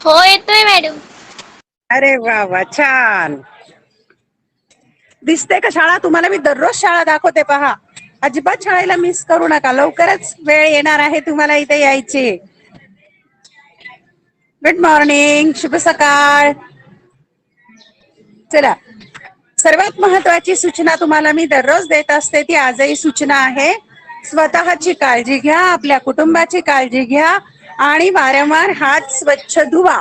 हो येतोय मॅडम. अरे वा वा छान. दिसते का शाळा तुम्हाला? मी दररोज शाळा दाखवते पहा. अजिबात शाळेला मिस करू नका. लवकरच वेळ येणार आहे तुम्हाला इथे यायची. गुड मॉर्निंग, शुभ सकाळ. चला, सर्वात महत्वाची सूचना तुम्हाला मी दररोज देत असते ती आजही सूचना आहे. स्वतःची काळजी घ्या, आपल्या कुटुंबाची काळजी घ्या आणि वारंवार हात स्वच्छ धुवा.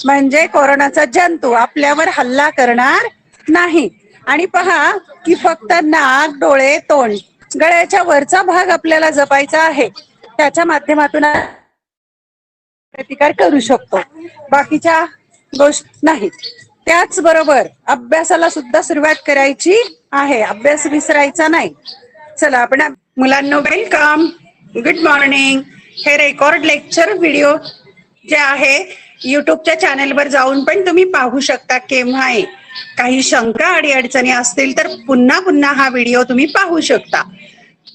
म्हणजे कोरोनाचा जंतू आपल्यावर हल्ला करणार नाही. आणि पहा की फक्त नाक, डोळे, तोंड, गळ्याच्या वरचा भाग आपल्याला जपायचा आहे. त्याच्या माध्यमातून प्रतिकार करू शकतो. बाकीच्या गोष्टी नाहीत. त्याचबरोबर अभ्यासाला सुद्धा सुरुवात करायची आहे. अभ्यास विसरायचा नाही. चला आपण मुलांनो वेलकम, गुड मॉर्निंग. हे रेकॉर्ड लेक्चर व्हिडिओ जे आहे युट्यूबच्या चॅनेलवर जाऊन पण तुम्ही पाहू शकता केव्हाही. काही शंका आणि अडचणी असतील तर पुन्हा पुन्हा हा व्हिडिओ तुम्ही पाहू शकता.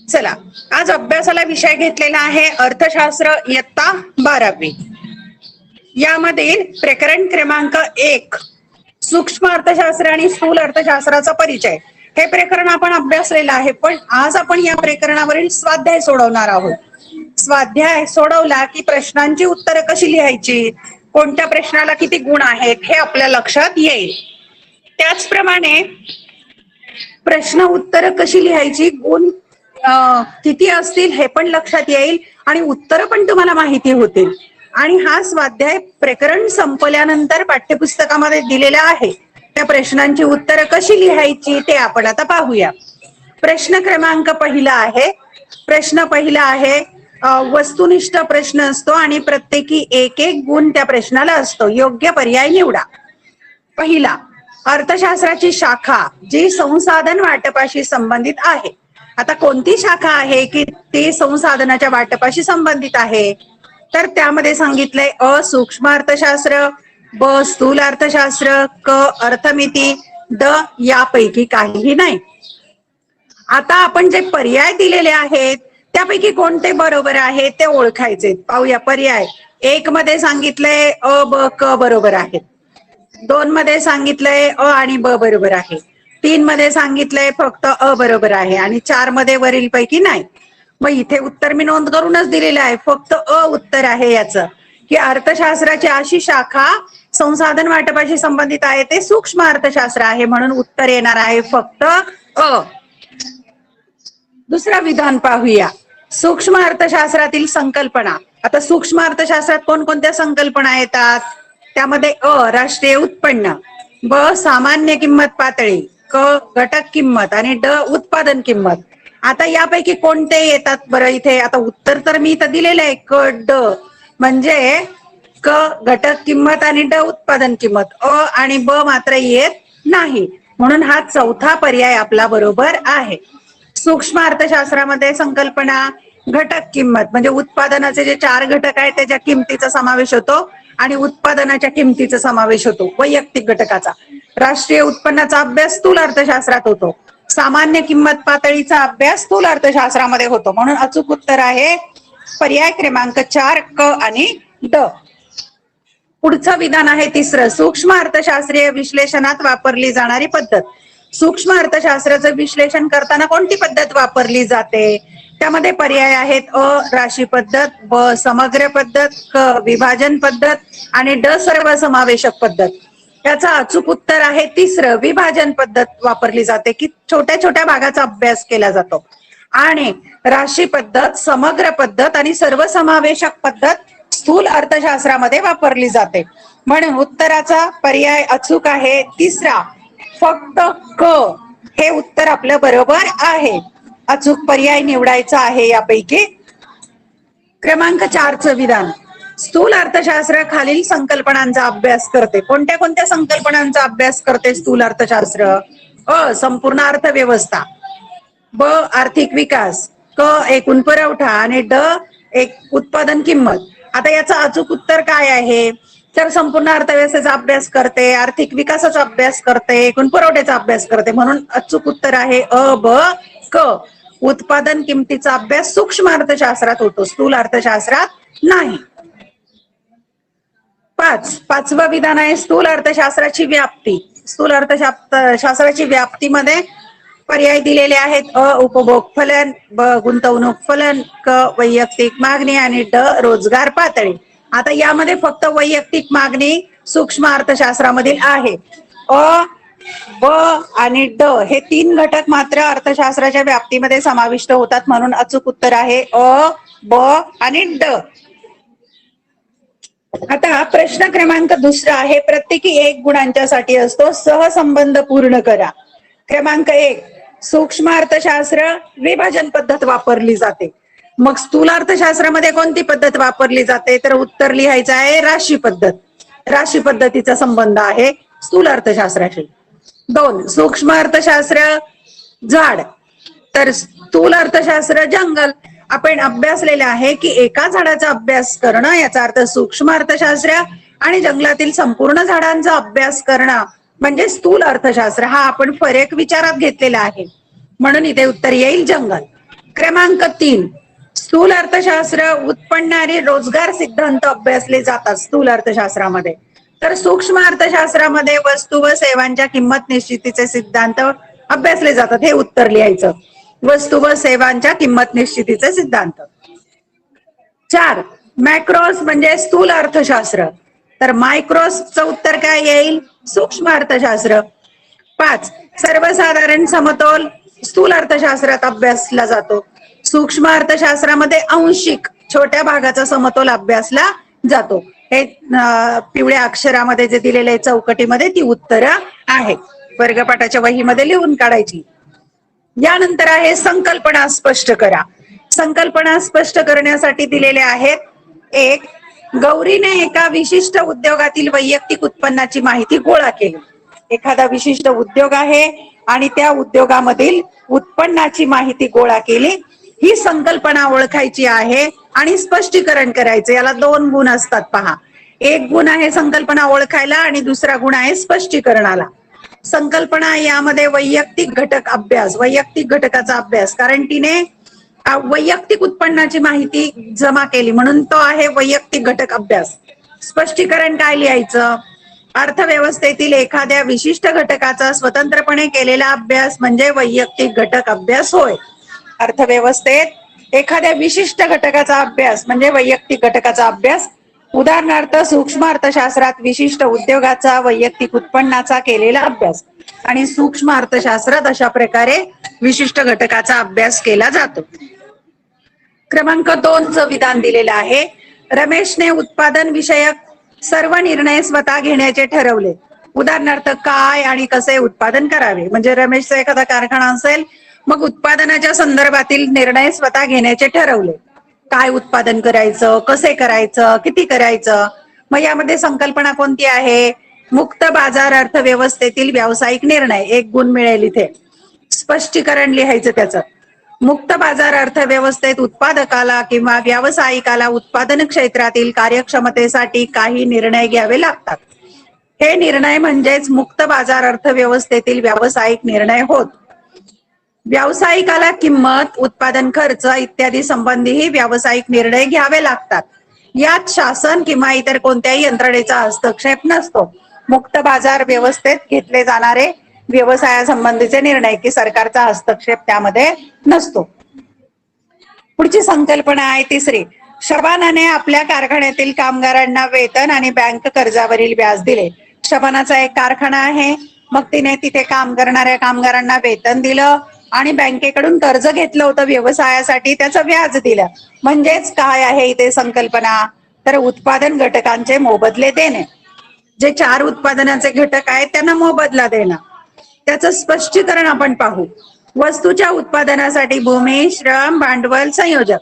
चला, आज अभ्यासाला विषय घेतलेला आहे अर्थशास्त्र इयत्ता 12वी. यामधील प्रकरण क्रमांक 1 सूक्ष्म अर्थशास्त्र आणि स्थूल अर्थशास्त्राचा परिचय. हे प्रकरण आपण अभ्यासलेलं आहे, पण आज आपण या प्रकरणावरील स्वाध्याय सोडवणार आहोत. स्वाध्याय सोडवला की प्रश्नांची उत्तरं कशी लिहायची, कोणत्या प्रश्नाला किती गुण आहेत हे आपल्या लक्षात येईल. त्याचप्रमाणे प्रश्न उत्तर कशी लिहायची, गुण किती असतील हे पण लक्षात येईल आणि उत्तर पण तुम्हाला माहिती होतील. आणि हा स्वाध्याय प्रकरण संपल्यानंतर पाठ्यपुस्तकामध्ये दिलेला आहे. त्या प्रश्नांची उत्तरं कशी लिहायची ते आपण आता पाहूया. प्रश्न क्रमांक पहिला आहे. प्रश्न पहिला आहे वस्तुनिष्ठ प्रश्न असतो आणि प्रत्येकी एक एक गुण त्या प्रश्नाला असतो. योग्य पर्याय निवडा. पहिला, अर्थशास्त्राची शाखा जी संसाधन वाटपाशी संबंधित आहे. आता कोणती शाखा आहे की ती संसाधनाच्या वाटपाशी संबंधित आहे? तर त्यामध्ये सांगितलंय अ सूक्ष्म अर्थशास्त्र, ब स्थूल अर्थशास्त्र, क अर्थमिती, ड यापैकी काहीही नाही. आता आपण जे पर्याय दिलेले आहेत त्यापैकी कोणते बरोबर आहे ते ओळखायचे. पाहूया. पर्याय 1 मध्ये सांगितलंय अ ब क बरोबर आहेत. 2 मध्ये सांगितलंय अ आणि ब बरोबर आहे. 3 मध्ये सांगितलंय फक्त अ बरोबर आहे आणि 4 मध्ये वरील पैकी नाही. मग इथे उत्तर मी नोंद करूनच दिलेलं आहे. फक्त अ उत्तर आहे याचं, की अर्थशास्त्राची अशी शाखा संसाधन वाटपाशी संबंधित आहे ते सूक्ष्म अर्थशास्त्र आहे. म्हणून उत्तर येणार आहे फक्त अ. दुसरं विधान पाहूया. सूक्ष्म अर्थशास्त्रातील संकल्पना. आता सूक्ष्म अर्थशास्त्रात कोणकोणत्या संकल्पना येतात? त्यामध्ये अ राष्ट्रीय उत्पन्न, ब सामान्य किंमत पातळी, क घटक किंमत आणि ड उत्पादन किंमत. आता यापैकी कोणते येतात बरं इथे? आता उत्तर तर मी इथं दिलेलं आहे क ड, म्हणजे क घटक किंमत आणि ड उत्पादन किंमत. अ आणि ब मात्र येत नाही. म्हणून हा चौथा पर्याय आपला बरोबर आहे. सूक्ष्म अर्थशास्त्रामध्ये संकल्पना घटक किंमत म्हणजे उत्पादनाचे जे 4 घटक आहेत त्याच्या किमतीचा समावेश होतो आणि उत्पादनाच्या किमतीचा समावेश होतो वैयक्तिक घटकाचा. राष्ट्रीय उत्पन्नाचा अभ्यास स्थूल अर्थशास्त्रात होतो. सामान्य किंमत पातळीचा अभ्यास स्थूल अर्थशास्त्रामध्ये होतो. म्हणून अचूक उत्तर आहे पर्याय क्रमांक 4 क आणि ड. पुढचं विधान आहे तिसरं, सूक्ष्म अर्थशास्त्रीय विश्लेषणात वापरली जाणारी पद्धत. सूक्ष्म अर्थशास्त्राचं विश्लेषण करताना कोणती पद्धत वापरली जाते? त्यामध्ये पर्याय आहेत अ राशी पद्धत, ब समग्र पद्धत, क विभाजन पद्धत आणि ड सर्वसमावेशक पद्धत. याचं अचूक उत्तर आहे तिसरं, विभाजन पद्धत वापरली जाते, की छोट्या छोट्या भागाचा अभ्यास केला जातो. आणि राशी पद्धत, समग्र पद्धत आणि सर्वसमावेशक पद्धत स्थूल अर्थशास्त्रामध्ये वापरली जाते. म्हणून उत्तराचा पर्याय अचूक आहे तिसरा, फक्त क हे उत्तर आपलं बरोबर आहे. अचूक पर्याय निवडायचा आहे यापैकी. क्रमांक 4चं विधान, स्थूल अर्थशास्त्र खालील संकल्पनांचा अभ्यास करते. कोणत्या कोणत्या संकल्पनांचा अभ्यास करते स्थूल अर्थशास्त्र? अ संपूर्ण अर्थव्यवस्था, ब आर्थिक विकास, क एकूण पुरवठा आणि ड एक उत्पादन किंमत. आता याचं अचूक उत्तर काय आहे? तर संपूर्ण अर्थव्यवस्थेचा अभ्यास करते, आर्थिक विकासाचा अभ्यास करते, एकूण पुरवठ्याचा अभ्यास करते. म्हणून अचूक उत्तर आहे अ ब क. उत्पादन किमतीचा अभ्यास सूक्ष्म अर्थशास्त्रात होतो, स्थूल अर्थशास्त्रात नाही. पाचवं विधान आहे स्थूल अर्थशास्त्राची व्याप्ती. स्थूल अर्थशास्त्राची व्याप्तीमध्ये पर्याय दिलेले आहेत. अ उपभोग फलन, ब गुंतवणूक फलन, क वैयक्तिक मागणी आणि ड रोजगार पातळी. आता यामध्ये फक्त वैयक्तिक मागणी सूक्ष्म अर्थशास्त्रामधील आहे. अ, ब आणि ड हे 3 घटक मात्र अर्थशास्त्राच्या व्याप्तीमध्ये समाविष्ट होतात, म्हणून अचूक उत्तर आहे अ, ब आणि ड. आता प्रश्न क्रमांक 2 आहे, प्रत्येकी 1 गुणांच्या साठी असतो. सहसंबंध पूर्ण करा. क्रमांक 1, सूक्ष्म अर्थशास्त्र विभाजन पद्धत वापरली जाते. मग स्थूल अर्थशास्त्रामध्ये कोणती पद्धत वापरली जाते, तर उत्तर लिहायचं आहे राशी पद्धत. राशी पद्धतीचा संबंध आहे स्थूल अर्थशास्त्राशी. 2, सूक्ष्म अर्थशास्त्र झाड, तर स्थूल अर्थशास्त्र जंगल. आपण अभ्यासलेले आहे की एका झाडाचा अभ्यास करणं याचा अर्थ सूक्ष्म अर्थशास्त्र आणि जंगलातील संपूर्ण झाडांचा अभ्यास करणं म्हणजे स्थूल अर्थशास्त्र. हा आपण फरक विचारात घेतलेला आहे, म्हणून इथे उत्तर येईल जंगल. क्रमांक 3, स्थूल अर्थशास्त्र उत्पन्न आणि रोजगार सिद्धांत अभ्यासले जातात स्थूल अर्थशास्त्रामध्ये. तर सूक्ष्म अर्थशास्त्रामध्ये वस्तू व सेवांच्या किंमत निश्चितीचे सिद्धांत अभ्यासले जातात. हे उत्तर लिहायचं, वस्तू व सेवांच्या किंमत निश्चितीचे सिद्धांत. 4, मॅक्रोस म्हणजे स्थूल अर्थशास्त्र, तर मायक्रोसचं उत्तर काय येईल, सूक्ष्म अर्थशास्त्र. 5, सर्वसाधारण समतोल स्थूल अर्थशास्त्रात अभ्यासला जातो. सूक्ष्म अर्थशास्त्रामध्ये आंशिक छोट्या भागाचा समतोल अभ्यासला जातो. हे पिवळ्या अक्षरामध्ये जे दिलेले चौकटीमध्ये ती उत्तरं आहेत, वर्गपाठाच्या वहीमध्ये लिहून काढायची. यानंतर आहे संकल्पना स्पष्ट करा. संकल्पना स्पष्ट करण्यासाठी दिलेले आहेत. 1, गौरीने एका विशिष्ट उद्योगातील वैयक्तिक उत्पन्नाची माहिती गोळा केली. एखादा विशिष्ट उद्योग आहे आणि त्या उद्योगामधील उत्पन्नाची माहिती गोळा केली. ही संकल्पना ओळखायची आहे आणि स्पष्टीकरण करायचं. याला 2 गुण असतात पहा. 1 गुण आहे संकल्पना ओळखायला आणि दुसरा गुण आहे स्पष्टीकरणाला. संकल्पना यामध्ये वैयक्तिक घटक अभ्यास, वैयक्तिक घटकाचा अभ्यास, कारण तिने वैयक्तिक उत्पन्नाची माहिती जमा केली म्हणून तो आहे वैयक्तिक घटक अभ्यास. स्पष्टीकरण काय लिहायचं, अर्थव्यवस्थेतील एखाद्या विशिष्ट घटकाचा स्वतंत्रपणे केलेला अभ्यास म्हणजे वैयक्तिक घटक अभ्यास होय. अर्थव्यवस्थेत एखाद्या विशिष्ट घटकाचा अभ्यास म्हणजे वैयक्तिक घटकाचा अभ्यास. उदाहरणार्थ सूक्ष्म अर्थशास्त्रात विशिष्ट उद्योगाचा वैयक्तिक उत्पन्नाचा केलेला अभ्यास आणि सूक्ष्म अर्थशास्त्रात अशा प्रकारे विशिष्ट घटकाचा अभ्यास केला जातो. क्रमांक 2चं विधान दिलेलं आहे. रमेशने उत्पादन विषयक सर्व निर्णय स्वतः घेण्याचे ठरवले. उदाहरणार्थ काय आणि कसे उत्पादन करावे, म्हणजे रमेशचा एखादा कारखाना असेल, मग उत्पादनाच्या संदर्भातील निर्णय स्वतः घेण्याचे ठरवले. काय उत्पादन करायचं, कसे करायचं, किती करायचं. मग यामध्ये संकल्पना कोणती आहे, मुक्त बाजार अर्थव्यवस्थेतील व्यावसायिक निर्णय. 1 गुण मिळेल इथे. स्पष्टीकरण लिहायचं त्याचं. मुक्त बाजार अर्थव्यवस्थेत उत्पादकाला किंवा व्यावसायिकाला उत्पादन क्षेत्रातील कार्यक्षमतेसाठी काही निर्णय घ्यावे लागतात. हे निर्णय म्हणजेच मुक्त बाजार अर्थव्यवस्थेतील व्यावसायिक निर्णय होत. व्यावसायिकाला किंमत, उत्पादन खर्च इत्यादी संबंधीही व्यावसायिक निर्णय घ्यावे लागतात. यात शासन किंवा इतर कोणत्याही यंत्रणेचा हस्तक्षेप नसतो. मुक्त बाजार व्यवस्थेत घेतले जाणारे व्यवसायासंबंधीचे निर्णय की सरकारचा हस्तक्षेप त्यामध्ये नसतो. पुढची संकल्पना आहे 3, शबानाने आपल्या कारखान्यातील कामगारांना वेतन आणि बँक कर्जावरील व्याज दिले. शबानाचा एक कारखाना आहे, मग तिने तिथे काम करणाऱ्या कामगारांना वेतन दिलं आणि बँकेकडून कर्ज घेतलं होतं व्यवसायासाठी, त्याचं व्याज दिलं. म्हणजेच काय आहे इथे संकल्पना, तर उत्पादन घटकांचे मोबदले देणे. जे 4 उत्पादनाचे घटक आहेत त्यांना मोबदला देणं. त्याचं स्पष्टीकरण आपण पाहू. वस्तूच्या उत्पादनासाठी भूमी, श्रम, भांडवल, संयोजक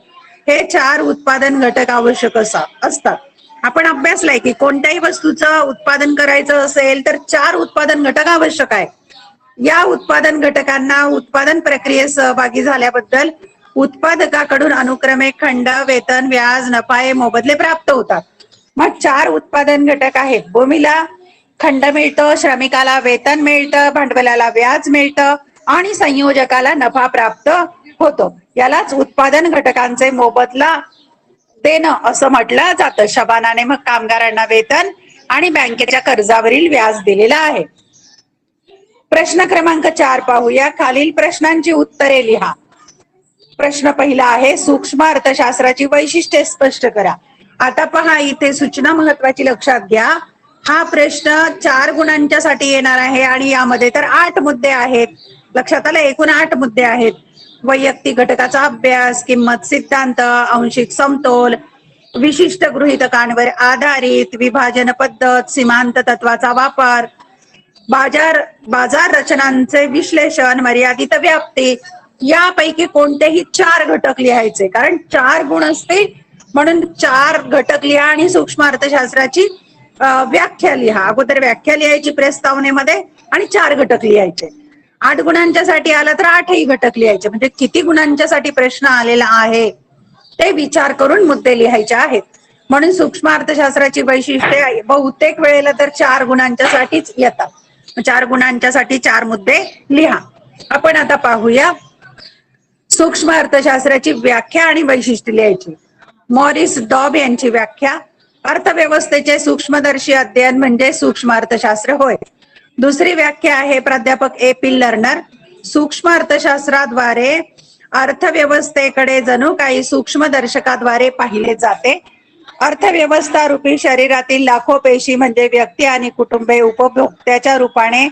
हे 4 उत्पादन घटक आवश्यक असतात. आपण अभ्यासलाय की कोणत्याही वस्तूचं उत्पादन करायचं असेल तर 4 उत्पादन घटक आवश्यक आहे. या उत्पादन घटकांना उत्पादन प्रक्रियेत सहभागी झाल्याबद्दल उत्पादकाकडून अनुक्रमे खंड, वेतन, व्याज, नफा हे मोबदले प्राप्त होतात. मग 4 उत्पादन घटक आहेत. भूमीला खंड मिळतं, श्रमिकाला वेतन मिळतं, भांडवलाला व्याज मिळतं आणि संयोजकाला नफा प्राप्त होतो. यालाच उत्पादन घटकांचे मोबदला देणं असं म्हटलं जातं. शबानाने मग कामगारांना वेतन आणि बँकेच्या कर्जावरील व्याज दिलेला आहे. प्रश्न क्रमांक 4 पाहूया. खालील प्रश्नांची उत्तरे लिहा. प्रश्न पहिला आहे, सूक्ष्म अर्थशास्त्राची वैशिष्ट्ये स्पष्ट करा. आता पहा, इथे सूचना महत्वाची लक्षात घ्या. हा प्रश्न 4 गुणांच्यासाठी येणार आहे आणि यामध्ये तर 8 मुद्दे आहेत. लक्षात आलं? एकूण 8 मुद्दे आहेत. वैयक्तिक घटकाचा अभ्यास, किंमत सिद्धांत, आंशिक समतोल, विशिष्ट गृहीतकांवर आधारित, विभाजन पद्धत, सीमांत तत्वाचा वापर, बाजार रचनांचे विश्लेषण, मर्यादित व्याप्ती. यापैकी कोणतेही 4 घटक लिहायचे, कारण 4 गुण असते म्हणून 4 घटक लिहा आणि सूक्ष्म अर्थशास्त्राची व्याख्या लिहा. अगोदर व्याख्या लिहायची प्रस्तावनेमध्ये आणि 4 घटक लिहायचे. 8 गुणांच्यासाठी आला तर 8ही घटक लिहायचे. म्हणजे किती गुणांच्यासाठी प्रश्न आलेला आहे ते विचार करून मुद्दे लिहायचे आहेत. म्हणून सूक्ष्म अर्थशास्त्राची वैशिष्ट्ये बहुतेक वेळेला तर 4 गुणांच्यासाठीच येतात. 4 गुणांच्यासाठी 4 मुद्दे लिहा. आपण आता पाहूया सूक्ष्म अर्थशास्त्राची व्याख्या आणि वैशिष्ट्य लिहायची. मॉरिस डॉब यांची व्याख्या, अर्थव्यवस्थेचे सूक्ष्मदर्शी अध्ययन म्हणजे सूक्ष्म अर्थशास्त्र होय. दुसरी व्याख्या आहे प्राध्यापक ए पी लर्नर, सूक्ष्म अर्थशास्त्राद्वारे अर्थव्यवस्थेकडे जणू काही सूक्ष्मदर्शकाद्वारे पाहिले जाते. अर्थव्यवस्था रूपी शरीरातील लाखो पेशी म्हणजे व्यक्ती आणि कुटुंबे उपभोक्त्याच्या रूपाने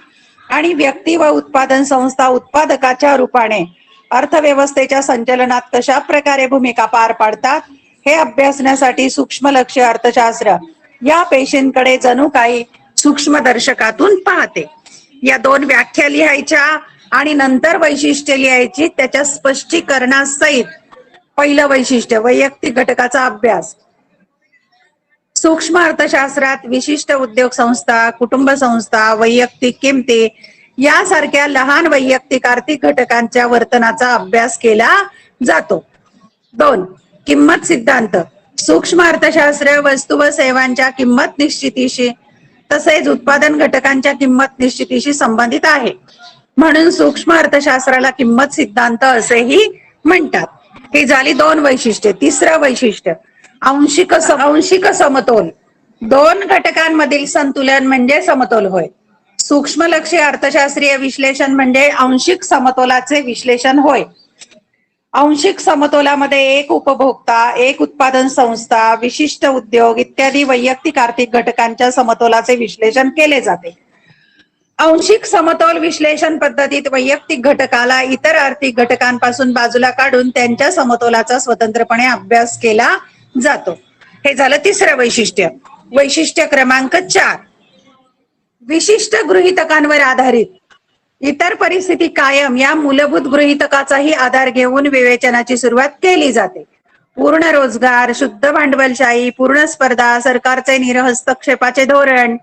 आणि व्यक्ती व उत्पादन संस्था उत्पादकाच्या रूपाने अर्थव्यवस्थेच्या संचलनात कशा प्रकारे भूमिका पार पाडतात हे अभ्यासण्यासाठी सूक्ष्मलक्ष्य अर्थशास्त्र या पेशींकडे जणू काही सूक्ष्मदर्शकातून पाहते. या 2 व्याख्या लिहायच्या आणि नंतर वैशिष्ट्य लिहायची त्याच्या स्पष्टीकरणासहित. पहिलं वैशिष्ट्य, वैयक्तिक घटकाचा अभ्यास. सूक्ष्म अर्थशास्त्रात विशिष्ट उद्योग संस्था, कुटुंब संस्था, वैयक्तिक किमती यासारख्या लहान वैयक्तिक आर्थिक घटकांच्या वर्तनाचा अभ्यास केला जातो. 2. किंमत सिद्धांत. सूक्ष्म अर्थशास्त्र वस्तू व सेवांच्या किंमत निश्चितीशी तसेच उत्पादन घटकांच्या किंमत निश्चितीशी संबंधित आहे. म्हणून सूक्ष्म अर्थशास्त्राला किंमत सिद्धांत असेही म्हणतात. ही झाली 2 वैशिष्ट्ये. तिसरं वैशिष्ट्य, आंशिक समतोल. 2 घटकांमधील संतुलन म्हणजे समतोल होय. सूक्ष्मलक्ष्य अर्थशास्त्रीय विश्लेषण म्हणजे आंशिक समतोलाचे विश्लेषण होय. आंशिक समतोलामध्ये एक उपभोक्ता, एक उत्पादन संस्था, विशिष्ट उद्योग इत्यादी वैयक्तिक आर्थिक घटकांच्या समतोलाचे विश्लेषण केले जाते. आंशिक समतोल विश्लेषण पद्धतीत वैयक्तिक घटकाला इतर आर्थिक घटकांपासून बाजूला काढून त्यांच्या समतोलाचा स्वतंत्रपणे अभ्यास केला जातो. हे झालं तिसरं वैशिष्ट्य. वैशिष्ट्य क्रमांक 4, विशिष्ट गृहीतकांवर आधारित. इतर परिस्थिती कायम या मूलभूत गृहीतकाचाही आधार घेऊन विवेचनाची सुरुवात केली जाते. पूर्ण रोजगार, शुद्ध भांडवलशाही, पूर्ण स्पर्धा, सरकारचे निरहस्तक्षेपाचे धोरण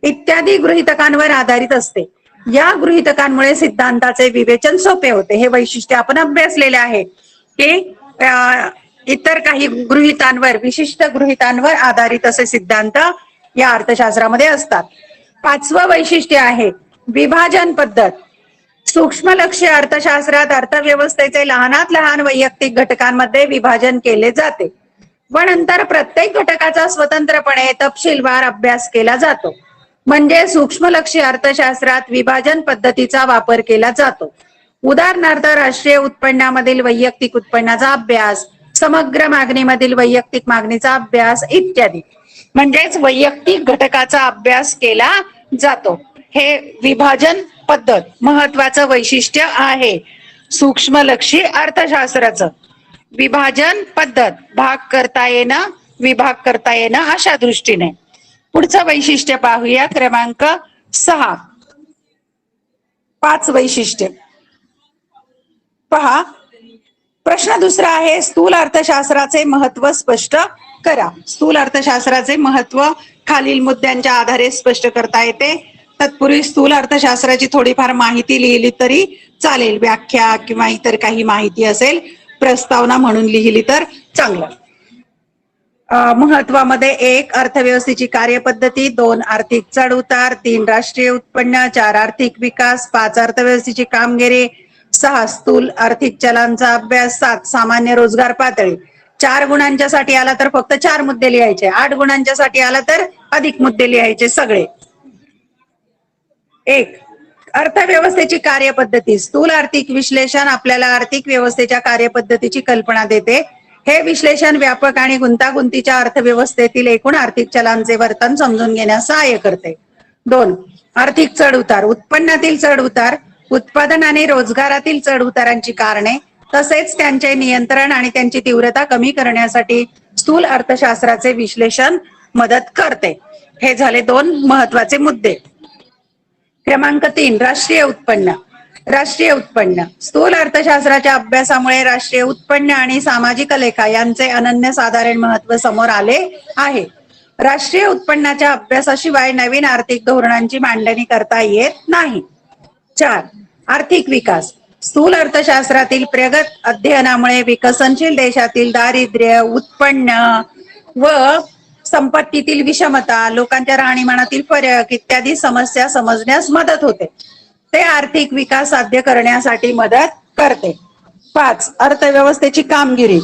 इत्यादी गृहीतकांवर आधारित असते. या गृहीतकांमुळे सिद्धांताचे विवेचन सोपे होते. हे वैशिष्ट्य आपण अभ्यासलेले आहे की इतर काही गृहीतांवर, विशिष्ट गृहीतांवर आधारित असे सिद्धांत या अर्थशास्त्रामध्ये असतात. 5वं वैशिष्ट्य आहे विभाजन पद्धत. सूक्ष्मलक्ष्य अर्थशास्त्रात अर्थव्यवस्थेचे लहानात लहान वैयक्तिक घटकांमध्ये विभाजन केले जाते व नंतर प्रत्येक घटकाचा स्वतंत्रपणे तपशीलवार अभ्यास केला जातो. म्हणजे सूक्ष्मलक्ष्य अर्थशास्त्रात विभाजन पद्धतीचा वापर केला जातो. उदाहरणार्थ राष्ट्रीय उत्पन्नामधील वैयक्तिक उत्पन्नाचा अभ्यास, समग्र मागणीमधील वैयक्तिक मागणीचा अभ्यास इत्यादी. म्हणजेच वैयक्तिक घटकाचा अभ्यास केला जातो. हे विभाजन पद्धत महत्वाचं वैशिष्ट्य आहे सूक्ष्मलक्षी अर्थशास्त्राचं. विभाजन पद्धत, भाग करता येणं, विभाग करता येणं अशा दृष्टीने. पुढचं वैशिष्ट्य पाहूया क्रमांक 6. 5 वैशिष्ट्य पहा. प्रश्न दुसरा आहे स्थूल अर्थशास्त्राचे महत्व स्पष्ट करा. स्थूल अर्थशास्त्राचे महत्व खालील मुद्द्यांच्या आधारे स्पष्ट करता येते. तत्पूर्वी स्थूल अर्थशास्त्राची थोडीफार माहिती लिहिली तरी चालेल. व्याख्या किंवा इतर काही माहिती असेल प्रस्तावना म्हणून लिहिली तर चांगलं. महत्वामध्ये 1 अर्थव्यवस्थेची कार्यपद्धती, 2 आर्थिक चढ उतार, 3 राष्ट्रीय उत्पन्न, 4 आर्थिक विकास, 5 अर्थव्यवस्थेची कामगिरी, 6 स्थूल आर्थिक चलांचा अभ्यास, 7 सामान्य रोजगार पातळी. 4 गुणांच्यासाठी आला तर फक्त 4 मुद्दे लिहायचे, 8 गुणांच्यासाठी आला तर अधिक मुद्दे लिहायचे सगळे. एक, अर्थव्यवस्थेची कार्यपद्धती. स्थूल आर्थिक विश्लेषण आपल्याला आर्थिक व्यवस्थेच्या कार्यपद्धतीची कल्पना देते. हे विश्लेषण व्यापक आणि गुंतागुंतीच्या अर्थव्यवस्थेतील एकूण आर्थिक चलांचे वर्तन समजून घेण्यास सहाय्य करते. 2, आर्थिक चढ उतार. उत्पन्नातील चढ उतार, उत्पादन आणि रोजगारातील चढ उतारांची कारणे तसेच त्यांचे नियंत्रण आणि त्यांची तीव्रता कमी करण्यासाठी स्थूल अर्थशास्त्राचे विश्लेषण मदत करते. हे झाले 2 महत्वाचे मुद्दे. क्रमांक 3, राष्ट्रीय उत्पन्न. राष्ट्रीय उत्पन्न. स्थूल अर्थशास्त्राच्या अभ्यासामुळे राष्ट्रीय उत्पन्न आणि सामाजिक लेखा यांचे अनन्यसाधारण महत्व समोर आले आहे. राष्ट्रीय उत्पन्नाच्या अभ्यासाशिवाय नवीन आर्थिक धोरणांची मांडणी करता येत नाही. 4, आर्थिक विकास. स्थूल अर्थशास्त्रातील प्रगत अध्ययनामुळे विकसनशील देशातील दारिद्र्य, उत्पन्न व संपत्तीतील विषमता, लोकांच्या राहणीमानातील फरक इत्यादी समस्या समजण्यास मदत होते. ते आर्थिक विकास साध्य करण्यासाठी मदत करते. 5, अर्थव्यवस्थेची कामगिरी.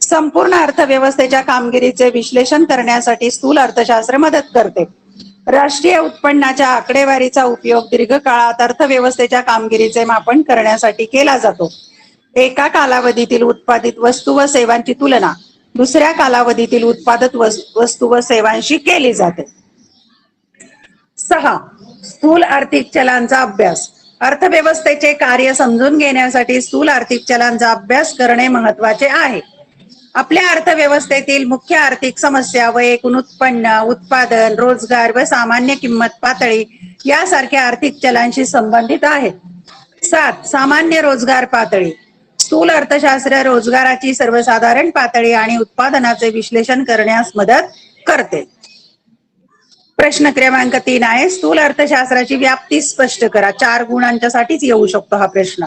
संपूर्ण अर्थव्यवस्थेच्या कामगिरीचे विश्लेषण करण्यासाठी स्थूल अर्थशास्त्र मदत करते. राष्ट्रीय उत्पन्नाच्या आकडेवारीचा उपयोग दीर्घकाळात अर्थव्यवस्थेच्या कामगिरीचे मापन करण्यासाठी केला जातो. एका कालावधीतील उत्पादित वस्तू व सेवांची तुलना दुसऱ्या कालावधीतील उत्पादित वस्तू व सेवांशी केली जाते. 6, स्थूल आर्थिक चलांचा अभ्यास. अर्थव्यवस्थेचे कार्य समजून घेण्यासाठी स्थूल आर्थिक चलांचा अभ्यास करणे महत्वाचे आहे. आपल्या अर्थव्यवस्थेतील मुख्य आर्थिक समस्या व एकूण उत्पन्न, उत्पादन, रोजगार व सामान्य किंमत पातळी यासारख्या आर्थिक चलांशी संबंधित आहेत. 7, सामान्य रोजगार पातळी. स्थूल अर्थशास्त्र रोजगाराची सर्वसाधारण पातळी आणि उत्पादनाचे विश्लेषण करण्यास मदत करते. प्रश्न क्रमांक 3 आहे, स्थूल अर्थशास्त्राची व्याप्ती स्पष्ट करा. 4 गुणांच्यासाठीच येऊ शकतो हा प्रश्न.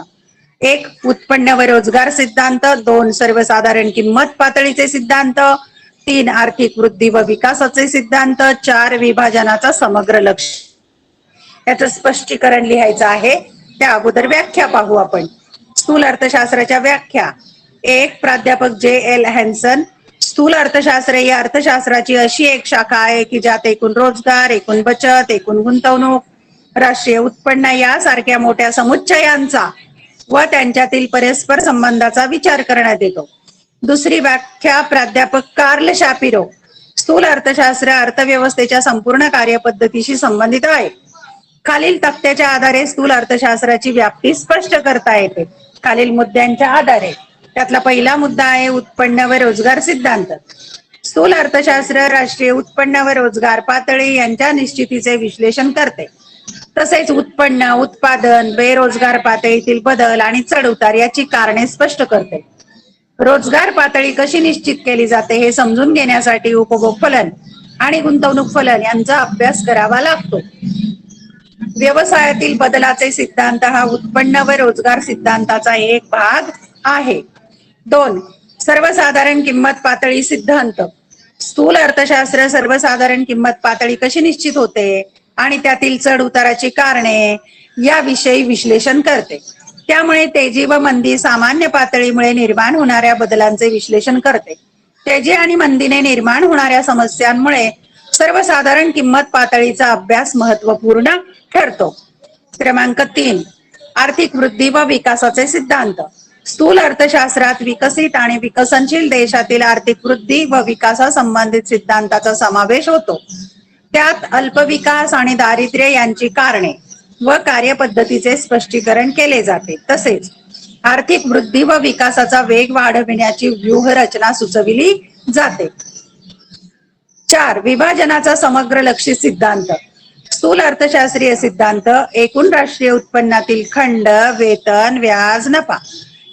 1, उत्पन्न व रोजगार सिद्धांत. 2, सर्वसाधारण किंमत पातळीचे सिद्धांत. 3, आर्थिक वृद्धी व विकासाचे सिद्धांत. 4, विभाजनाचा समग्र लक्ष. याचं स्पष्टीकरण लिहायचं आहे. त्या अगोदर व्याख्या पाहू आपण. स्थूल अर्थशास्त्राच्या व्याख्या. 1, प्राध्यापक J.L. हॅन्सन. स्थूल अर्थशास्त्र ही अर्थशास्त्राची अशी एक शाखा आहे की ज्यात एकूण रोजगार, एकूण बचत, एकूण गुंतवणूक, राष्ट्रीय उत्पन्न यासारख्या मोठ्या समुच्चयांचा व त्यांच्यातील परस्पर संबंधाचा विचार करण्यात येतो. दुसरी व्याख्या प्राध्यापक कार्ल शापिरो. स्थूल अर्थशास्त्र अर्थव्यवस्थेच्या संपूर्ण कार्यपद्धतीशी संबंधित आहे. खालील तक्त्याच्या आधारे स्थूल अर्थशास्त्राची व्याप्ती स्पष्ट करता येते. खालील मुद्द्यांच्या आधारे. त्यातला पहिला मुद्दा आहे उत्पन्न व रोजगार सिद्धांत. स्थूल अर्थशास्त्र राष्ट्रीय उत्पन्न व रोजगार पातळी यांच्या निश्चितीचे विश्लेषण करते. तसेच उत्पन्न, उत्पादन, बेरोजगार पातळीतील बदल आणि चढउतार याची कारणे स्पष्ट करते. रोजगार पातळी कशी निश्चित केली जाते हे समजून घेण्यासाठी उपभोग फलन आणि गुंतवणूक फलन यांचा अभ्यास करावा लागतो. व्यवसायातील बदलाचे सिद्धांत हा उत्पन्न व रोजगार सिद्धांताचा एक भाग आहे. 2, सर्वसाधारण किंमत पातळी सिद्धांत. स्थूल अर्थशास्त्र सर्वसाधारण किंमत पातळी कशी निश्चित होते आणि त्यातील चढ उताराची कारणे याविषयी विश्लेषण करते. त्यामुळे तेजी व मंदी सामान्य पातळीमुळे निर्माण होणाऱ्या बदलांचे विश्लेषण करते. तेजी आणि मंदीने निर्माण होणाऱ्या समस्यांमुळे सर्वसाधारण किंमत पातळीचा अभ्यास महत्वपूर्ण ठरतो. क्रमांक 3, आर्थिक वृद्धी व विकासाचे सिद्धांत. स्थूल अर्थशास्त्रात विकसित आणि विकसनशील देशातील आर्थिक वृद्धी व विकासा संबंधित सिद्धांताचा समावेश होतो. त्यात अल्पविकास आणि दारिद्र्य यांची कारणे व कार्यपद्धतीचे स्पष्टीकरण केले जाते. तसेच आर्थिक वृद्धी व विकासाचा वेग वाढविण्याची व्यूहरचना सुचविली जाते. 4, विभाजनाचा समग्र लक्षित सिद्धांत. स्थूल अर्थशास्त्रीय सिद्धांत एकूण राष्ट्रीय उत्पन्नातील खंड, वेतन, व्याज, नफा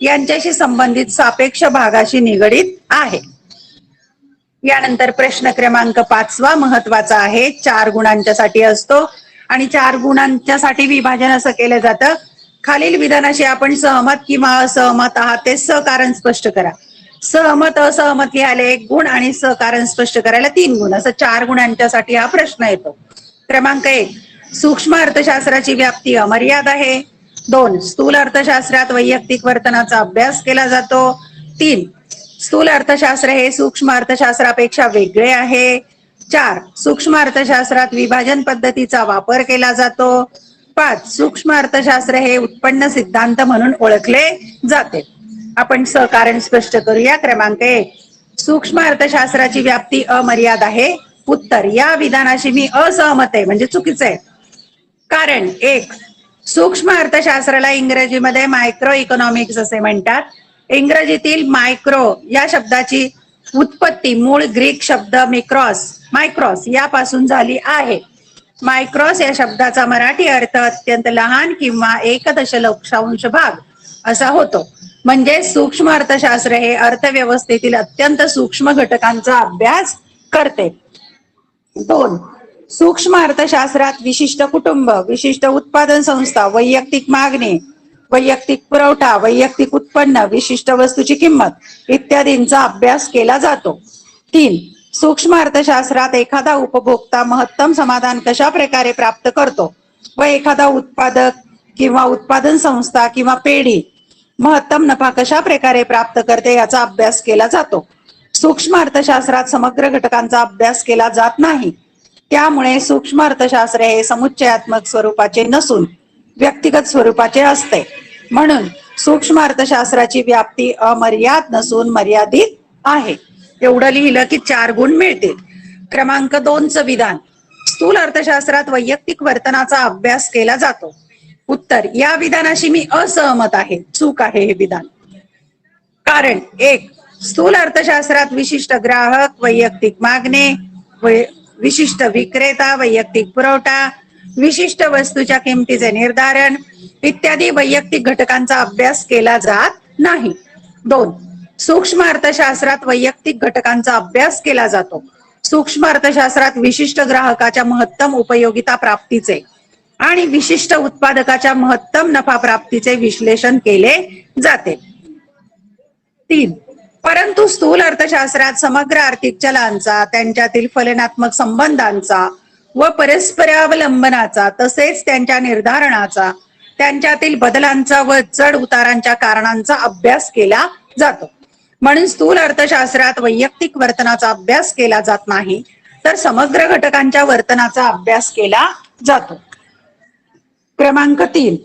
यांच्याशी संबंधित सापेक्ष भागाशी निगडीत आहे. यानंतर प्रश्न क्रमांक 5 महत्वाचा आहे. 4 गुणांच्यासाठी असतो आणि 4 गुणांच्यासाठी विभाजन असं केलं जातं. खालील विधानाशी आपण सहमत किंवा असहमत आहात ते सहकारण स्पष्ट करा. सहमत, असहमत लिहायला 1 गुण आणि सहकारण स्पष्ट करायला 3 गुण, असं 4 गुणांच्यासाठी हा प्रश्न येतो. क्रमांक 1, सूक्ष्म अर्थशास्त्राची व्याप्ती अमर्याद आहे. 2, स्थूल अर्थशास्त्रात वैयक्तिक वर्तनाचा अभ्यास केला जातो. 3, स्थूल अर्थशास्त्र हे सूक्ष्म अर्थशास्त्रापेक्षा वेगळे आहे. 4. सूक्ष्म अर्थशास्त्रात विभाजन पद्धतीचा वापर केला जातो. 5. सूक्ष्म अर्थशास्त्र हे उत्पन्न सिद्धांत म्हणून ओळखले जाते. आपण कारण स्पष्ट करूया. क्रमांक 1. सूक्ष्म अर्थशास्त्राची व्याप्ती अमर्याद आहे. उत्तर, या विधानाशी मी असहमत आहे, म्हणजे चुकीचं आहे. कारण 1. सूक्ष्म अर्थशास्त्राला इंग्रजीमध्ये मायक्रो इकॉनॉमिक्स असे म्हणतात. इंग्रजीतील मायक्रो या शब्दाची उत्पत्ती मूळ ग्रीक शब्द मायक्रॉस यापासून झाली आहे. मायक्रॉस या शब्दाचा मराठी अर्थ अत्यंत लहान किंवा 1 दशलक्षांश भाग असा होतो. म्हणजे सूक्ष्म अर्थशास्त्र हे अर्थव्यवस्थेतील अत्यंत सूक्ष्म घटकांचा अभ्यास करते. 2. सूक्ष्म अर्थशास्त्रात विशिष्ट कुटुंब, विशिष्ट उत्पादन संस्था, वैयक्तिक मागणी, वैयक्तिक पुरवठा, वैयक्तिक उत्पन्न, विशिष्ट वस्तूची किंमत इत्यादींचा अभ्यास केला जातो. 3. सूक्ष्म अर्थशास्त्रात एखादा उपभोक्ता महत्तम समाधान कशा प्रकारे प्राप्त करतो व एखादा उत्पादक किंवा उत्पादन संस्था किंवा पेढी महत्तम नफा कशा प्रकारे प्राप्त करते याचा अभ्यास केला जातो. सूक्ष्म अर्थशास्त्रात समग्र घटकांचा अभ्यास केला जात नाही. त्यामुळे सूक्ष्म अर्थशास्त्र हे समुच्चयात्मक स्वरूपाचे नसून व्यक्तिगत स्वरूपाचे असते. म्हणून सूक्ष्म अर्थशास्त्राची व्याप्ती अमर्याद नसून मर्यादित आहे. एवढं लिहिलं की 4 गुण मिळतील. क्रमांक 2चं विधान. स्थूल अर्थशास्त्रात वैयक्तिक वर्तनाचा अभ्यास केला जातो. उत्तर, या विधानाशी मी असहमत आहे, चूक आहे हे विधान. कारण 1. स्थूल अर्थशास्त्रात विशिष्ट ग्राहक, वैयक्तिक मागणी, विशिष्ट विक्रेता, वैयक्तिक पुरवठा, विशिष्ट वस्तूच्या किमतीचे निर्धारण इत्यादी वैयक्तिक घटकांचा अभ्यास केला जात नाही. 2. सूक्ष्म अर्थशास्त्रात वैयक्तिक घटकांचा अभ्यास केला जातो. सूक्ष्म अर्थशास्त्रात विशिष्ट ग्राहकाच्या महत्तम उपयोगिता प्राप्तीचे आणि विशिष्ट उत्पादकाच्या महत्तम नफा प्राप्तीचे विश्लेषण केले जाते. 3. परंतु स्थूल अर्थशास्त्रात समग्र आर्थिक चलांचा, त्यांच्यातील फलनात्मक संबंधांचा व परस्परावलंबनाचा तसेच त्यांच्या निर्धारणाचा, त्यांच्यातील बदलांचा व चढ उतारांच्या कारणांचा अभ्यास केला जातो. म्हणून स्थूल अर्थशास्त्रात वैयक्तिक वर्तनाचा अभ्यास केला जात नाही, तर समग्र घटकांच्या वर्तनाचा अभ्यास केला जातो. क्रमांक 3.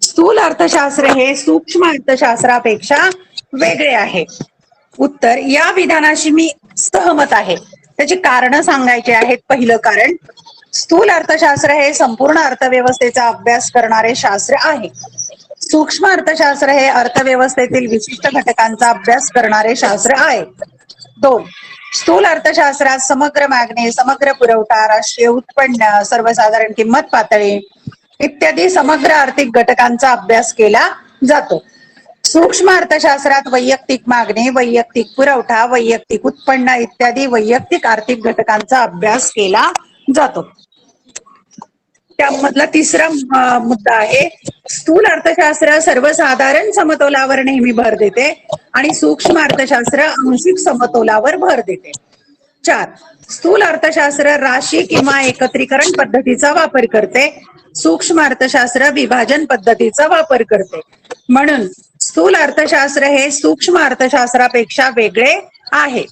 स्थूल अर्थशास्त्र हे सूक्ष्म अर्थशास्त्रापेक्षा वेगळे आहे. उत्तर, या विधानाशी मी सहमत आहे. त्याची कारण सांगायची आहेत. पहिलं कारण, स्थूल अर्थशास्त्र हे संपूर्ण अर्थव्यवस्थेचा अभ्यास करणारे शास्त्र आहे. सूक्ष्म अर्थशास्त्र हे अर्थव्यवस्थेतील विशिष्ट घटकांचा अभ्यास करणारे शास्त्र आहे. 2. स्थूल अर्थशास्त्रात समग्र मागणी, समग्र पुरवठा, राष्ट्रीय उत्पन्न, सर्वसाधारण किंमत पातळी इत्यादी समग्र आर्थिक घटकांचा अभ्यास केला जातो. सूक्ष्म अर्थशास्त्रात वैयक्तिक मागणी, वैयक्तिक पुरवठा, वैयक्तिक उत्पन्न इत्यादी वैयक्तिक आर्थिक घटकांचा अभ्यास केला जातो. त्यामधला तिसरा मुद्दा आहे, स्थूल अर्थशास्त्र सर्वसाधारण समतोलावर नेहमी भर देते आणि सूक्ष्म अर्थशास्त्र आंशिक समतोलावर भर देते. 4. स्थूल अर्थशास्त्र राशी किंवा एकत्रीकरण पद्धतीचा वापर करते. सूक्ष्म अर्थशास्त्र विभाजन पद्धतीचा वापर करते. म्हणून स्थूल अर्थशास्त्र हे सूक्ष्म अर्थशास्त्रापेक्षा वेगळे आहे.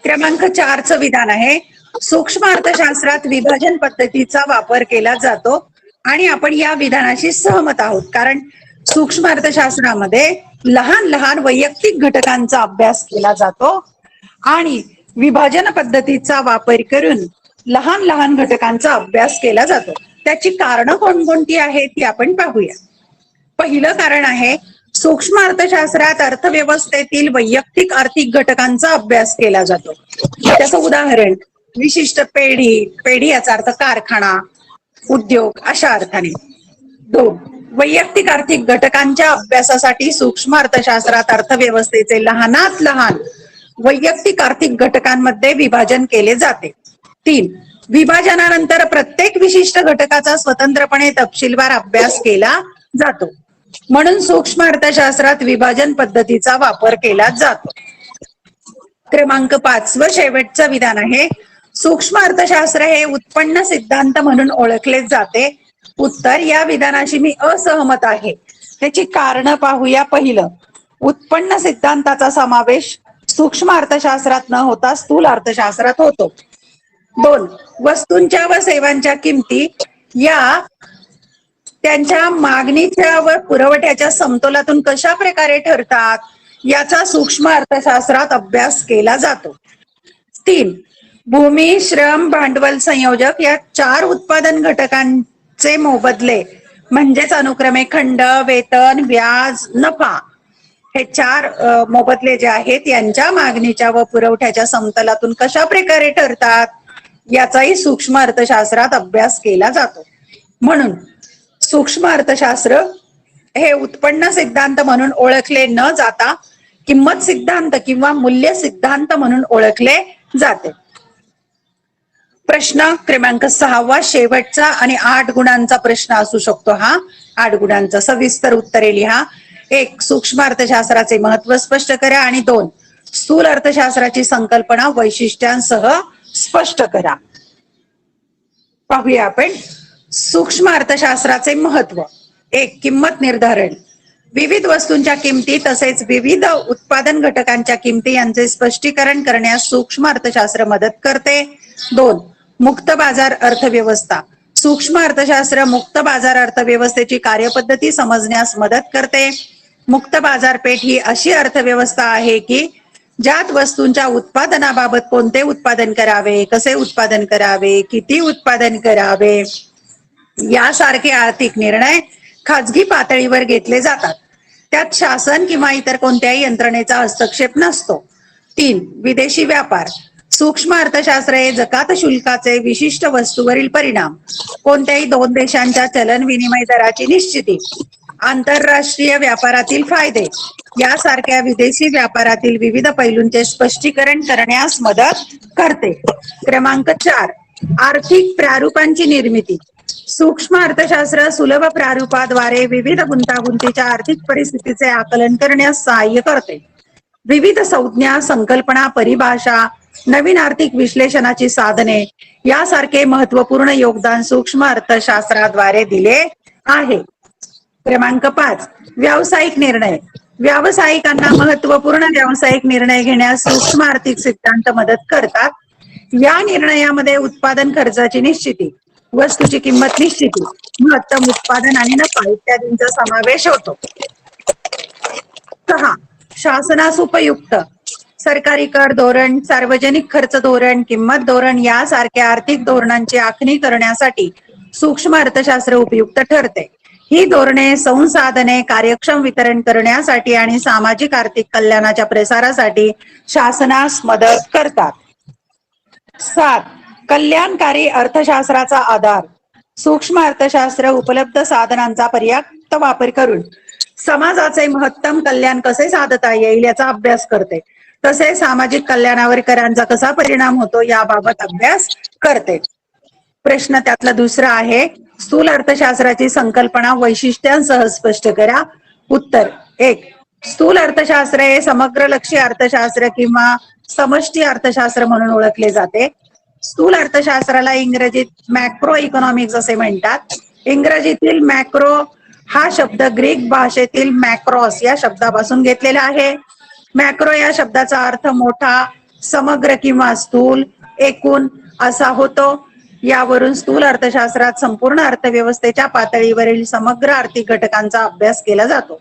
क्रमांक 4चं विधान आहे, सूक्ष्म अर्थशास्त्रात विभाजन पद्धतीचा वापर केला जातो आणि आपण या विधानाशी सहमत आहोत. कारण सूक्ष्म अर्थशास्त्रामध्ये लहान लहान वैयक्तिक घटकांचा अभ्यास केला जातो आणि विभाजन पद्धतीचा वापर करून लहान लहान घटकांचा अभ्यास केला जातो. त्याची कारणं कोणकोणती आहेत ती आपण पाहूया. पहिलं कारण आहे, सूक्ष्म अर्थशास्त्रात अर्थव्यवस्थेतील वैयक्तिक आर्थिक घटकांचा अभ्यास केला जातो. त्याचं उदाहरण, विशिष्ट पेढी याचा अर्थ कारखाना, उद्योग अशा अर्थाने. 2. वैयक्तिक आर्थिक घटकांच्या अभ्यासासाठी सूक्ष्म अर्थशास्त्रात अर्थव्यवस्थेचे लहानात लहान वैयक्तिक आर्थिक घटकांमध्ये विभाजन केले जाते. 3. विभाजनानंतर प्रत्येक विशिष्ट घटकाचा स्वतंत्रपणे तपशीलवार अभ्यास केला जातो. म्हणून सूक्ष्म अर्थशास्त्रात विभाजन पद्धतीचा वापर केला जातो. क्रमांक 5 व शेवटचं विधान आहे, सूक्ष्म अर्थशास्त्र हे उत्पन्न सिद्धांत म्हणून ओळखले जाते. उत्तर, या विधानाशी मी असहमत आहे. त्याची कारण पाहूया. पहिलं, उत्पन्न सिद्धांताचा समावेश सूक्ष्म अर्थशास्त्रात न होता स्थूल अर्थशास्त्रात होतो. 2. वस्तूंच्या व सेवांच्या किमती या त्यांच्या मागणीच्या व पुरवठ्याच्या समतोलातून कशा प्रकारे ठरतात याचा सूक्ष्म अर्थशास्त्रात अभ्यास केला जातो. 3. भूमी, श्रम, भांडवल, संयोजक या 4 उत्पादन घटकांचे मोबदले म्हणजेच अनुक्रमे खंड, वेतन, व्याज, नफा हे 4 मोबदले जे आहेत यांच्या मागणीच्या व पुरवठ्याच्या समतोलातून कशा प्रकारे ठरतात याचाही सूक्ष्म अर्थशास्त्रात अभ्यास केला जातो. म्हणून सूक्ष्म अर्थशास्त्र हे उत्पन्न सिद्धांत म्हणून ओळखले न जाता किंमत सिद्धांत किंवा मूल्य सिद्धांत म्हणून ओळखले जाते. प्रश्न क्रमांक 6 शेवटचा आणि 8 गुणांचा प्रश्न असू शकतो. हा 8 गुणांचा सविस्तर उत्तरे लिहा. 1. सूक्ष्म अर्थशास्त्राचे महत्व स्पष्ट करा. आणि 2. स्थूल अर्थशास्त्राची संकल्पना वैशिष्ट्यांसह स्पष्ट करा. पाहूया आपण सूक्ष्म अर्थशास्त्राचे महत्व. 1. किंमत निर्धारण. विविध वस्तूंच्या किमती तसेच विविध उत्पादन घटकांच्या किमती यांचे स्पष्टीकरण करण्यास सूक्ष्म अर्थशास्त्र मदत करते. 2. मुक्त बाजार अर्थव्यवस्था. सूक्ष्म अर्थशास्त्र मुक्त बाजार अर्थव्यवस्थेची कार्यपद्धती समजण्यास मदत करते. मुक्त बाजारपेठ ही अशी अर्थव्यवस्था आहे की ज्यात वस्तूंच्या उत्पादनाबाबत कोणते उत्पादन करावे, कसे उत्पादन करावे, किती उत्पादन करावे यासारखे आर्थिक निर्णय खाजगी पातळीवर घेतले जातात. त्यात शासन किंवा इतर कोणत्याही यंत्रणेचा हस्तक्षेप नसतो. 3. विदेशी व्यापार. सूक्ष्म अर्थशास्त्र हे जकात शुल्काचे विशिष्ट वस्तूवरील परिणाम, कोणत्याही 2 देशांच्या चलन विनिमय दराची निश्चिती, आंतरराष्ट्रीय व्यापारातील फायदे यासारख्या विदेशी व्यापारातील विविध पैलूंचे स्पष्टीकरण करण्यास मदत करते. क्रमांक 4. आर्थिक प्रारूपांची निर्मिती. सूक्ष्म अर्थशास्त्र सुलभ प्रारूपाद्वारे विविध गुंतागुंतीच्या आर्थिक परिस्थितीचे आकलन करण्यास सहाय्य करते. विविध संज्ञा, संकल्पना, परिभाषा, नवीन आर्थिक विश्लेषणाची साधने यासारखे महत्वपूर्ण योगदान सूक्ष्म अर्थशास्त्राद्वारे दिले आहे. क्रमांक 5. व्यावसायिक निर्णय. व्यावसायिकांना महत्वपूर्ण व्यावसायिक निर्णय घेण्यास सूक्ष्म आर्थिक सिद्धांत मदत करतात. या निर्णयामध्ये उत्पादन खर्चाची निश्चिती, वस्तूची किंमत निश्चिती, महत्तम उत्पादन आणि नफा इत्यादींचा समावेश होतो. 6. शासनास उपयुक्त. सरकारी कर धोरण, सार्वजनिक खर्च धोरण, किंमत धोरण यासारख्या आर्थिक धोरणांची आखणी करण्यासाठी सूक्ष्म अर्थशास्त्र उपयुक्त ठरते. ही धोरणे संसाधने कार्यक्षम वितरण करण्यासाठी आणि सामाजिक आर्थिक कल्याणाच्या प्रसारासाठी शासनास मदत करतात. 7. कल्याणकारी अर्थशास्त्राचा आधार. सूक्ष्म अर्थशास्त्र उपलब्ध साधनांचा पर्याप्त वापर करून समाजाचे महत्तम कल्याण कसे साधता येईल याचा अभ्यास करते. तसेच सामाजिक कल्याणावर करांचा कसा परिणाम होतो याबाबत अभ्यास करते. प्रश्न त्यातला दुसरा आहे, स्थूल अर्थशास्त्राची संकल्पना वैशिष्ट्यांसह स्पष्ट करा. उत्तर. 1. स्थूल अर्थशास्त्र हे समग्रलक्षी अर्थशास्त्र किंवा समष्टी अर्थशास्त्र म्हणून ओळखले जाते. स्थूल अर्थशास्त्राला इंग्रजीत मॅक्रो इकॉनॉमिक्स असे म्हणतात. इंग्रजीतील मॅक्रो हा शब्द ग्रीक भाषेतील मॅक्रॉस या शब्दापासून घेतलेला आहे. मॅक्रो या शब्दाचा अर्थ मोठा, समग्र किंवा स्थूल, एकूण असा होतो. यावरून स्थूल अर्थशास्त्रात संपूर्ण अर्थव्यवस्थेच्या पातळीवरील समग्र आर्थिक घटकांचा अभ्यास केला जातो.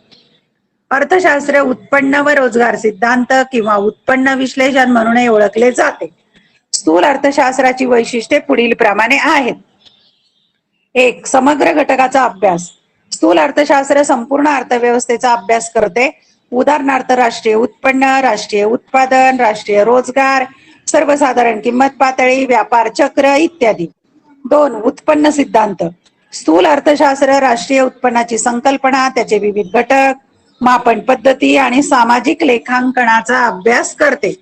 अर्थशास्त्र उत्पन्न व रोजगार सिद्धांत किंवा उत्पन्न विश्लेषण म्हणूनही ओळखले जाते. स्थूल अर्थशास्त्राची वैशिष्ट्ये पुढील प्रमाणे आहेत. 1. समग्र घटकाचा अभ्यास. स्थूल अर्थशास्त्र संपूर्ण अर्थव्यवस्थेचा अभ्यास करते. उदाहरणार्थ राष्ट्रीय उत्पन्न, राष्ट्रीय उत्पादन, राष्ट्रीय रोजगार, सर्वसाधारण किंमत पातळी, व्यापार चक्र इत्यादी. 2. उत्पन्न सिद्धांत. स्थूल अर्थशास्त्र राष्ट्रीय उत्पन्नाची संकल्पना, त्याचे विविध घटक, मापन पद्धती आणि सामाजिक लेखांकनाचा अभ्यास करते.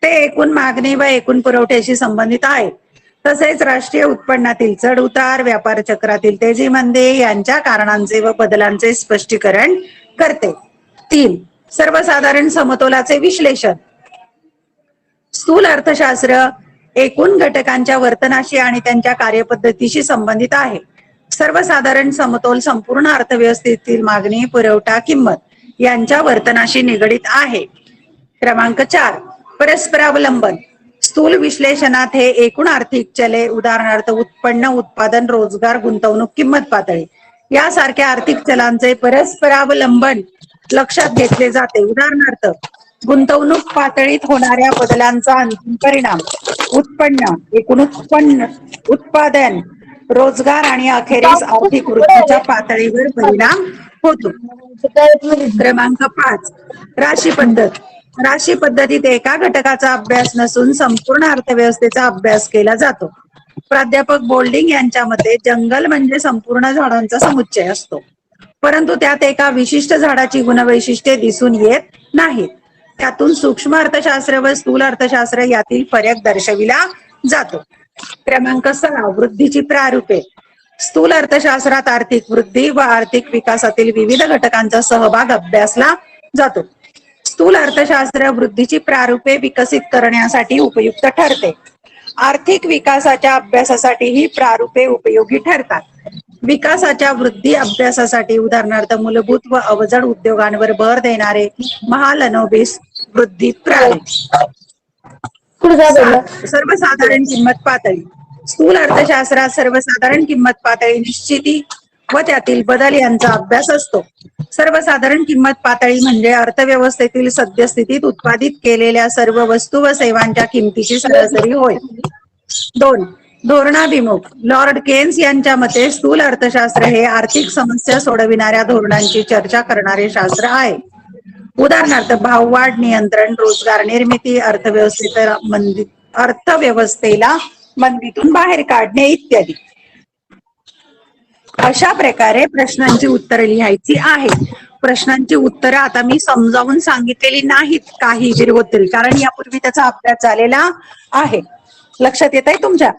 ते एकूण मागणी व एकूण पुरवठ्याशी संबंधित आहे. तसेच राष्ट्रीय उत्पन्नातील चढ उतार, व्यापार चक्रातील तेजी मंदी यांच्या कारणांचे व बदलांचे स्पष्टीकरण करते. 3. सर्वसाधारण समतोलाचे विश्लेषण. स्थूल अर्थशास्त्र एकूण घटकांच्या वर्तनाशी आणि त्यांच्या कार्यपद्धतीशी संबंधित आहे. सर्वसाधारण समतोल संपूर्ण अर्थव्यवस्थेतील मागणी, पुरवठा, किंमत यांच्या वर्तनाशी निगडित आहे. क्रमांक 4 परस्परावलंबन. स्थूल विश्लेषणात हे एकूण आर्थिक चले उदाहरणार्थ उत्पन्न, उत्पादन, रोजगार, गुंतवणूक, किंमत पातळी यासारख्या आर्थिक चलांचे परस्परावलंबन लक्षात घेतले जाते. उदाहरणार्थ गुंतवणूक पातळीत होणाऱ्या बदलांचा अंतिम परिणाम उत्पन्न, एकूण उत्पन्न, उत्पादन, रोजगार आणि अखेरीस आर्थिक वृद्धीच्या पातळीवर परिणाम होतो. क्रमांक 5 राशी पद्धत. राशी पद्धतीत एका घटकाचा अभ्यास नसून संपूर्ण अर्थव्यवस्थेचा अभ्यास केला जातो. प्राध्यापक बोल्डिंग यांच्या मते जंगल म्हणजे संपूर्ण झाडांचा समुच्चय असतो, परंतु त्यात एका विशिष्ट झाडाची गुणवैशिष्ट्ये दिसून येत नाहीत. त्यातून सूक्ष्म अर्थशास्त्र व स्थूल अर्थशास्त्र यातील फरक दर्शविला जातो. क्रमांक 6 वृद्धीची प्रारूपे. स्थूल अर्थशास्त्रात आर्थिक वृद्धी व आर्थिक विकासातील विविध घटकांचा सहभाग अभ्यासला जातो. स्थूल अर्थशास्त्र वृद्धीची प्रारूपे विकसित करण्यासाठी उपयुक्त ठरते. आर्थिक विकासाच्या अभ्यासासाठी ही प्रारूपे उपयोगी ठरतात. विकासाच्या वृद्धी अभ्यासासाठी उदाहरणार्थ मूलभूत व अवजड उद्योगांवर भर देणारे महालनोबिस वृद्धी प्रारूप. सर्वसाधारण किंमत पातळी. स्थूल अर्थशास्त्रात सर्वसाधारण किंमत पातळी निश्चिती व त्यातील बदल यांचा अभ्यास असतो. सर्वसाधारण किंमत पातळी म्हणजे अर्थव्यवस्थेतील सद्यस्थितीत उत्पादित केलेल्या सर्व वस्तू व सेवांच्या किमतीची सरासरी होय. 2 धोरणाभिमुख. लॉर्ड केन्स यांच्या मते स्थूल अर्थशास्त्र हे आर्थिक समस्या सोडविणाऱ्या धोरणांची चर्चा करणारे शास्त्र आहे. उदाहरणार्थ भाववाढ नियंत्रण, रोजगार निर्मिती, अर्थव्यवस्थेला मंदीतून बाहेर काढणे इत्यादी. अशा प्रकारे प्रश्नांची उत्तरे लिहायची आहेत. प्रश्नांची उत्तरं आता मी समजावून सांगितलेली नाहीत काही विरोधतरी, कारण यापूर्वी त्याचा अभ्यास झालेला आहे. लक्षात येत आहे तुमच्या?